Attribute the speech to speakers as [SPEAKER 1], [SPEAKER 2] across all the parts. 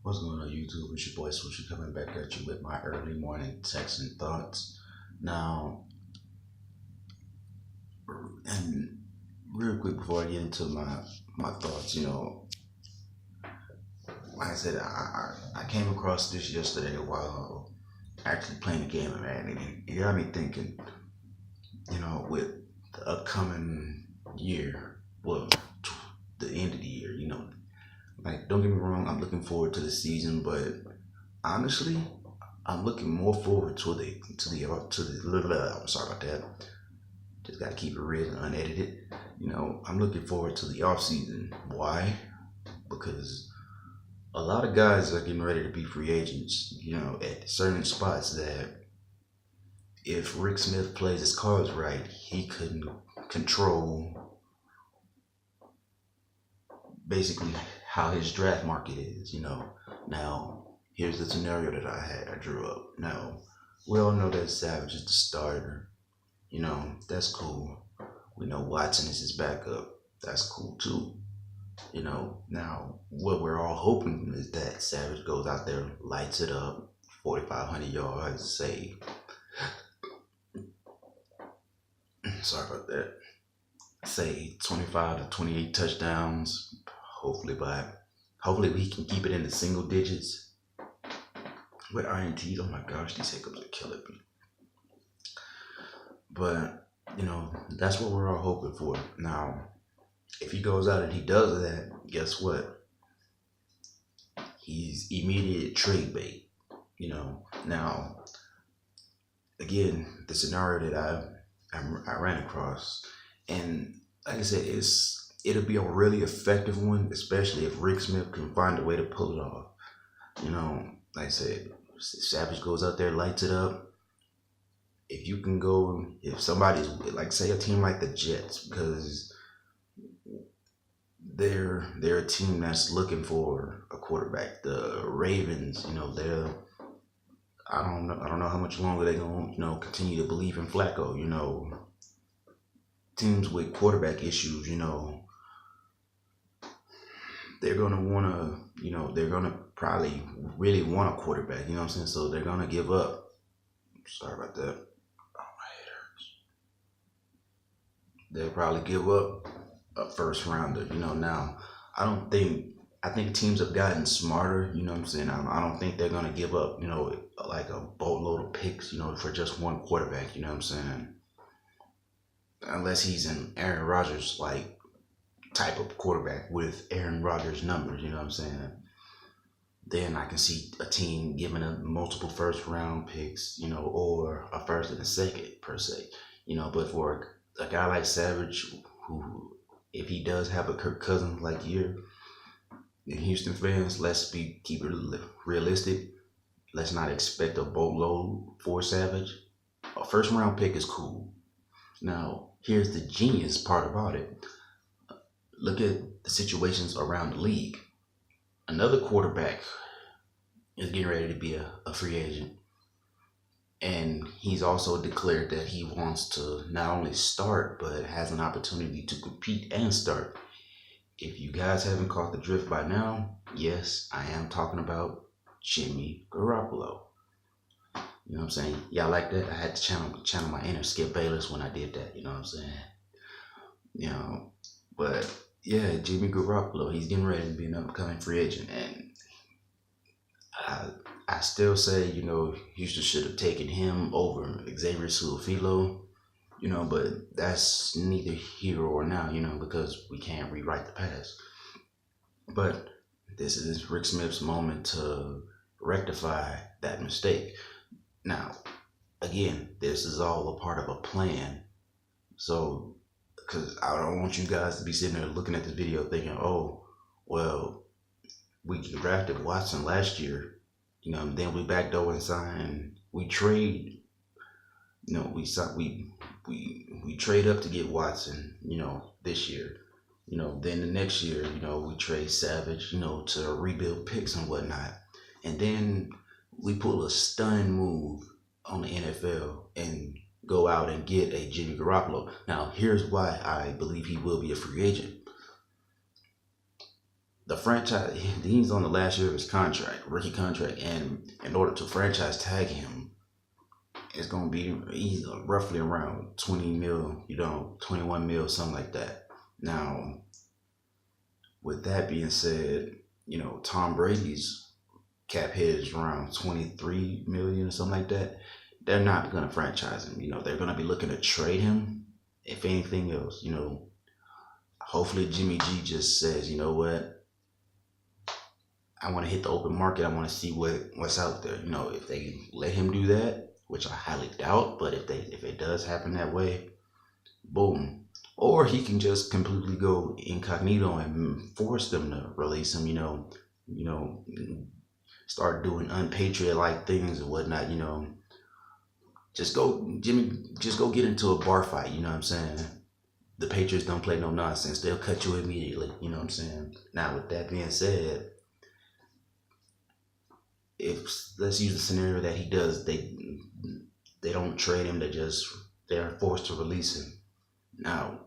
[SPEAKER 1] What's going on, YouTube? It's your boy Swooshy coming back at you with my early morning texts and thoughts. Now, and real quick before I get into my thoughts, like I said, I came across this yesterday while actually playing the game of Madden, and it got me thinking. With the upcoming year, well, the end of the year, like don't get me wrong, I'm looking forward to the season, but honestly, I'm looking more forward I'm sorry about that. Just gotta keep it real and unedited. I'm looking forward to the off season. Why? Because a lot of guys are getting ready to be free agents. At certain spots that if Rick Smith plays his cards right, he couldn't control basically how his draft market is. Now here's the scenario that I drew up. Now we all know that Savage is the starter. That's cool. We know Watson is his backup. That's cool too. Now what we're all hoping is that Savage goes out there, lights it up, 4,500 yards, say, sorry about that, say 25 to 28 touchdowns. Hopefully we can keep it in the single digits with INTs. Oh my gosh, these hiccups are killing me. But that's what we're all hoping for. Now, if he goes out and he does that, guess what? He's immediate trade bait. Now again, the scenario that I ran across, and like I said, it'll be a really effective one, especially if Rick Smith can find a way to pull it off. Like I said, Savage goes out there, lights it up. If you can go, if somebody's like, say, a team like the Jets, because they're a team that's looking for a quarterback. The Ravens, I don't know how much longer they're gonna continue to believe in Flacco. Teams with quarterback issues, they're gonna wanna, they're gonna probably really want a quarterback. You know what I'm saying? So they're gonna give up. Sorry about that. Oh, my head hurts. They'll probably give up a first rounder. Now I think teams have gotten smarter. You know what I'm saying? I don't think they're gonna give up, like a boatload of picks, for just one quarterback. You know what I'm saying? Unless he's an Aaron Rodgers like type of quarterback with Aaron Rodgers numbers. You know what I'm saying? Then I can see a team giving up multiple first round picks, or a first and a second per se. But for a guy like Savage, who, if he does have a Kirk Cousins like year, then Houston fans, keep it realistic. Let's not expect a boatload for Savage. A first round pick is cool. Now, here's the genius part about it. Look at the situations around the league. Another quarterback is getting ready to be a free agent. And he's also declared that he wants to not only start, but has an opportunity to compete and start. If you guys haven't caught the drift by now, yes, I am talking about Jimmy Garoppolo. You know what I'm saying? Y'all like that? I had to channel my inner Skip Bayless when I did that. You know what I'm saying? But yeah, Jimmy Garoppolo, he's getting ready to be an upcoming free agent, and I still say, Houston should have taken him over Xavier Su'a-Filo, but that's neither here or now, because we can't rewrite the past. But this is Rick Smith's moment to rectify that mistake. Now, again, this is all a part of a plan. So, because I don't want you guys to be sitting there looking at this video thinking, oh, well, we drafted Watson last year, then we backdoor and sign, we trade, we trade up to get Watson, this year. Then the next year, we trade Savage, to rebuild picks and whatnot. And then we pull a stun move on the NFL and go out and get a Jimmy Garoppolo. Now, here's why I believe he will be a free agent. the franchise, he's on the last year of his contract, rookie contract, and in order to franchise tag him, it's gonna be he's roughly around 20 mil, 21 mil, something like that. Now, with that being said, Tom Brady's cap hit is around 23 million or something like that. They're not gonna franchise him. They're gonna be looking to trade him. If anything else, hopefully Jimmy G just says, you know what, I want to hit the open market. I want to see what's out there. If they let him do that, which I highly doubt, but if it does happen that way, boom. Or he can just completely go incognito and force them to release him. You know, start doing unpatriot like things and whatnot. Just go, Jimmy. Just go get into a bar fight. You know what I'm saying? The Patriots don't play no nonsense. They'll cut you immediately. You know what I'm saying? Now, with that being said, if let's use the scenario that he does, they don't trade him. They're forced to release him. Now,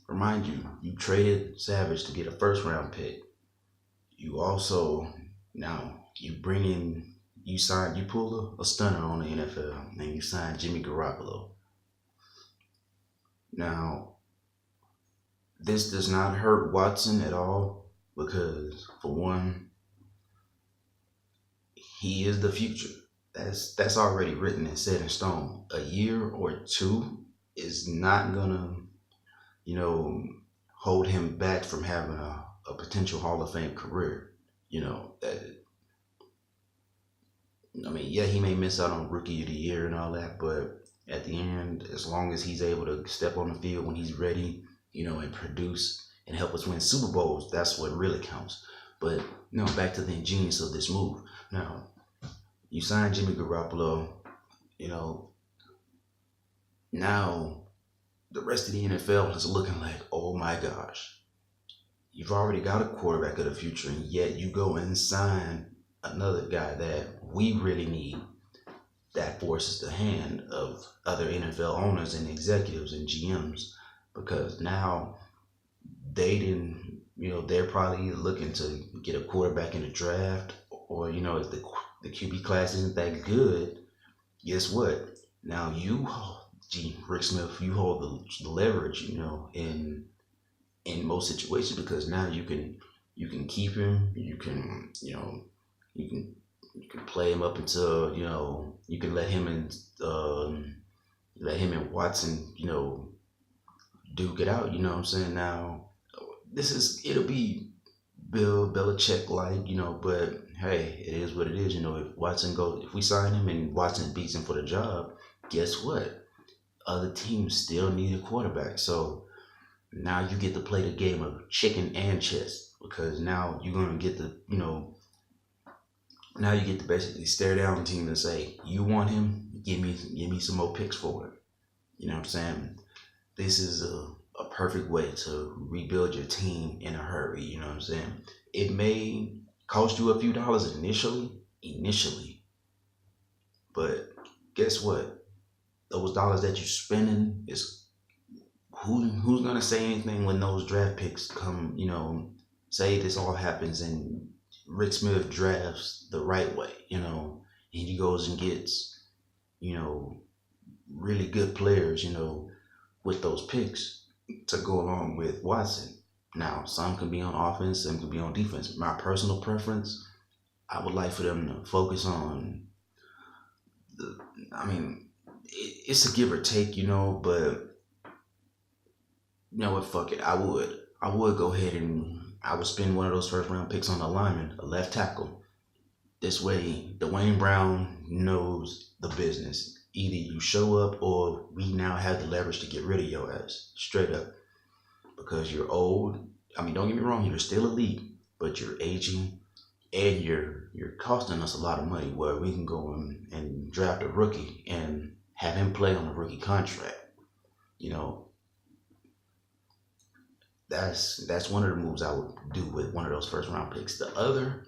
[SPEAKER 1] remind you traded Savage to get a first round pick. You also now you pull a stunner on the NFL and you sign Jimmy Garoppolo. Now, this does not hurt Watson at all because, for one, he is the future. That's already written and set in stone. A year or two is not gonna, hold him back from having a potential Hall of Fame career. Yeah, he may miss out on Rookie of the Year and all that, but at the end, as long as he's able to step on the field when he's ready, and produce and help us win Super Bowls, that's what really counts. But back to the ingenious of this move. Now, you sign Jimmy Garoppolo, now the rest of the NFL is looking like, oh my gosh, you've already got a quarterback of the future, and yet you go and sign another guy that we really need. That forces the hand of other NFL owners and executives and GMs because now they're probably looking to get a quarterback in the draft, or if the QB class isn't that good, guess what? Now Rick Smith, you hold the leverage, in most situations because now you can keep him, you can play him up until you can let him and Watson duke it out. You know what I'm saying? Now it'll be Bill Belichick like, but hey, it is what it is. If we sign him and Watson beats him for the job, guess what? Other teams still need a quarterback. So now you get to play the game of chicken and chess because now you're gonna get now you get to basically stare down the team and say, you want him? Give me some more picks for it. You know what I'm saying? This is a perfect way to rebuild your team in a hurry. You know what I'm saying? It may cost you a few dollars initially, but guess what? Those dollars that you're spending is who's gonna say anything when those draft picks come? Say this all happens and Rick Smith drafts the right way, and he goes and gets, really good players, with those picks to go along with Watson. Now, some can be on offense, some can be on defense. My personal preference, I would like for them to focus on it's a give or take, but you know what, fuck it. I would go ahead and I would spend one of those first round picks on a lineman, a left tackle. This way, Dwayne Brown knows the business. Either you show up or we now have the leverage to get rid of your ass. Straight up. Because you're old. Don't get me wrong, you're still elite, but you're aging and you're costing us a lot of money where we can go and draft a rookie and have him play on a rookie contract. That's one of the moves I would do with one of those first round picks. The other,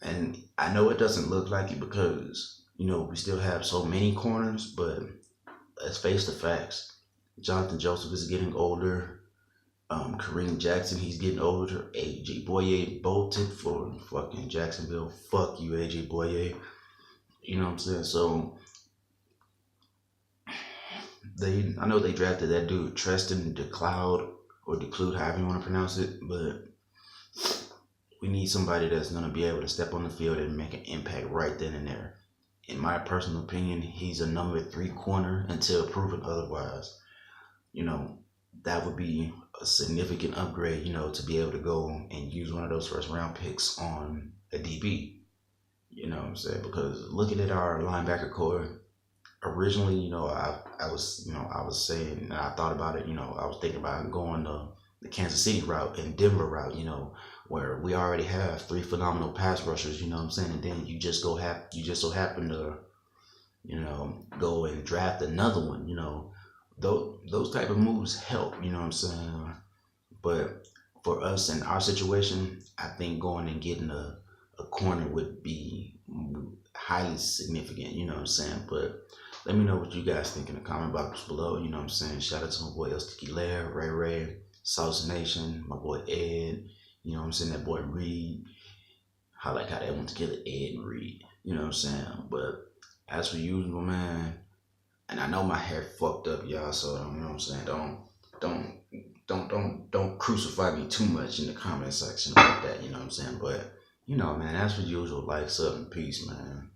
[SPEAKER 1] and I know it doesn't look like it because, we still have so many corners, but let's face the facts. Jonathan Joseph is getting older. Kareem Jackson, he's getting older. AJ Boye bolted for fucking Jacksonville. Fuck you, AJ Boye. You know what I'm saying? So I know they drafted that dude Treston DeCloud or DeClude, however you want to pronounce it, but we need somebody that's gonna be able to step on the field and make an impact right then and there. In my personal opinion, he's a number 3 corner until proven otherwise. You know, that would be a significant upgrade, to be able to go and use one of those first round picks on a DB. You know what I'm saying? Because looking at our linebacker core, originally, I was saying, and I thought about it, I was thinking about going the Kansas City route and Denver route, where we already have 3 phenomenal pass rushers, you know what I'm saying? And then you just so happen to, go and draft another one, those type of moves help, you know what I'm saying? But for us in our situation, I think going and getting a corner would be highly significant, you know what I'm saying? But let me know what you guys think in the comment box below, you know what I'm saying? Shout out to my boy El Sticky Lair, Ray, Sauce Nation, my boy Ed, you know what I'm saying? That boy Reed. I like how they went together, Ed and Reed, you know what I'm saying? But as for usual, man, and I know my hair fucked up, y'all, so you know what I'm saying? Don't crucify me too much in the comment section about that, you know what I'm saying? But man, as for usual, like, sub, and peace, man.